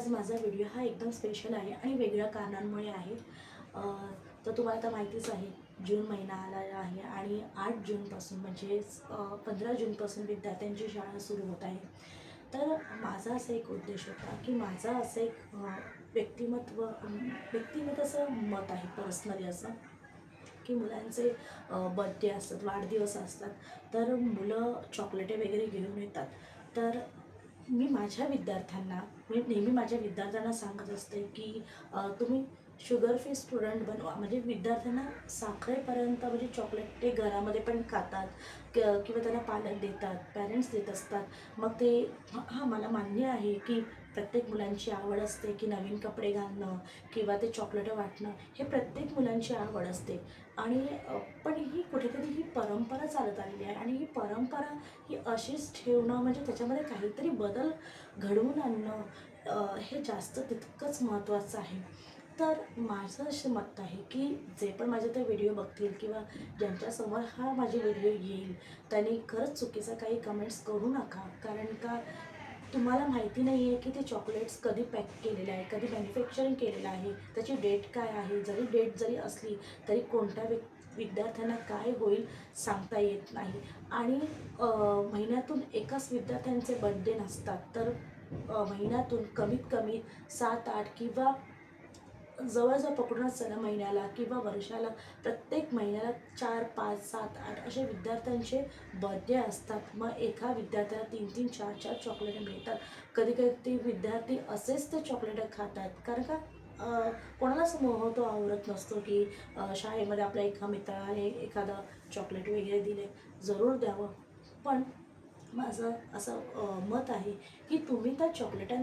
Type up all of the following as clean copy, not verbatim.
आज माझा व्हिडिओ हा एकदम स्पेशल आहे आणि वेगळ्या कारणांमुळे आहे. तर तुम्हाला आता माहितीच आहे, जून महिना आलेला आहे आणि 8 जूनपासून म्हणजेच 15 जूनपासून विद्यार्थ्यांची शाळा सुरू होत आहे. तर माझा असा एक उद्देश होता की माझा असं एक व्यक्तिगत असं मत आहे, पर्सनली असं, की मुलांचे बर्थडे असतात, वाढदिवस असतात, तर मुलं चॉकलेटे वगैरे घेऊन येतात. तर मी नेहमी माझ्या विद्यार्थ्यांना सांगत असते की तुम्ही शुगर फ्री स्टुडंट बनवा. म्हणजे विद्यार्थ्यांना साखरेपर्यंत म्हणजे चॉकलेट ते घरामध्ये पण खातात किंवा त्यांना पालक देतात, पॅरेंट्स देत असतात. मग ते हां, मला मान्य आहे की प्रत्येक मुलांची आवड असते की नवीन कपडे घालणं किंवा ते चॉकलेटं वाटणं, हे प्रत्येक मुलांची आवड असते. आणि पण ही कुठेतरी ही परंपरा चालत आलेली आहे आणि ही परंपरा ही अशीच ठेवणं म्हणजे त्याच्यामध्ये काहीतरी बदल घडवून आणणं हे जास्त तितकंच महत्त्वाचं आहे. तर माझं असं मत आहे की जे पण माझे ते व्हिडिओ बघतील किंवा ज्यांच्यासमोर हा माझे व्हिडिओ येईल, त्यांनी खरंच चुकीचं काही कमेंट्स करू नका. कारण का तुम्हाला माहिती नाही आहे की ते चॉकलेट्स कधी पॅक केलेले आहे, कधी मॅन्युफॅक्चरिंग केलेलं आहे, त्याची डेट काय आहे. डेट जरी असली तरी कोणत्या विद्यार्थ्यांना काय होईल सांगता येत नाही. आणि महिन्यातून एकाच विद्यार्थ्यांचे बर्थडे नसतात, तर महिन्यातून कमीत कमी 7-8 किंवा जवळजवळ पकडूनच चला महिन्याला किंवा वर्षाला प्रत्येक महिन्याला 4, 5, 7, 8 असे विद्यार्थ्यांचे बर्थडे असतात. मग एका विद्यार्थ्याला 3-3, 4-4 चॉकलेटं मिळतात. कधी-कधी विद्यार्थी असेच ते चॉकलेटं खातात. कारण का कोणालाच मोह तो आवरत नसतो की शाळेमध्ये आपल्या एका मित्राने एखादं चॉकलेट वगैरे दिले, जरूर द्यावं. पण माझं असं मत आहे की तुम्ही त्या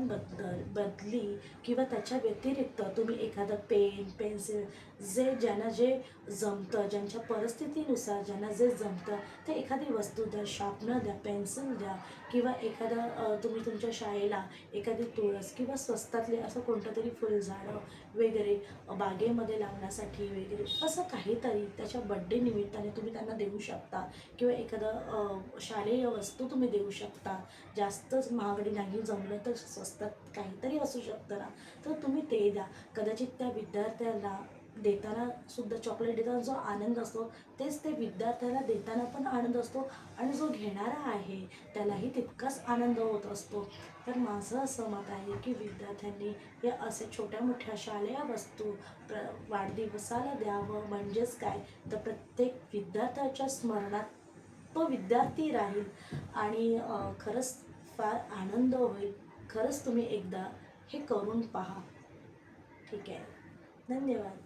बदली किंवा त्याच्या व्यतिरिक्त तुम्ही एखादं पेन, पेन्सिल, ज्यांना जे जमतं, ज्यांच्या परिस्थितीनुसार ज्यांना जे जमतं, ते एखादी वस्तू द्या, शार्पनर द्या, पेन्सिल द्या किंवा तुम्ही तुमच्या शाळेला एखादी तुळस किंवा स्वस्तातले असं कोणतं तरी फुलझाडं वगैरे बागेमध्ये लावण्यासाठी वगैरे असं काहीतरी त्याच्या बड्डे निमित्ताने तुम्ही त्यांना देऊ शकता किंवा एखादं शालेय वस्तू तुम्ही देऊ शकता. जास्तच महागडी नाही, जमलं तर स्वस्तात काहीतरी असू शकतं ना, तर तुम्ही ते द्या. कदाचित त्या विद्यार्थ्याला देताना सुद्धा, चॉकलेट देताना जो आनंद असतो तेच ते विद्यार्थ्याला देताना पण आनंद असतो आणि जो घेणारा आहे त्यालाही तितकाच आनंद होत असतो. तर माझं असं मत आहे की विद्यार्थ्यांनी या असे छोट्या मोठ्या शालेय वस्तू वाढदिवसाला द्यावं. म्हणजेच काय, तर प्रत्येक विद्यार्थ्याच्या स्मरणात तो विद्यार्थी राहील आणि खरंच फार आनंद होईल. खरंच तुम्ही एकदा हे करून पहा. ठीक आहे. धन्यवाद.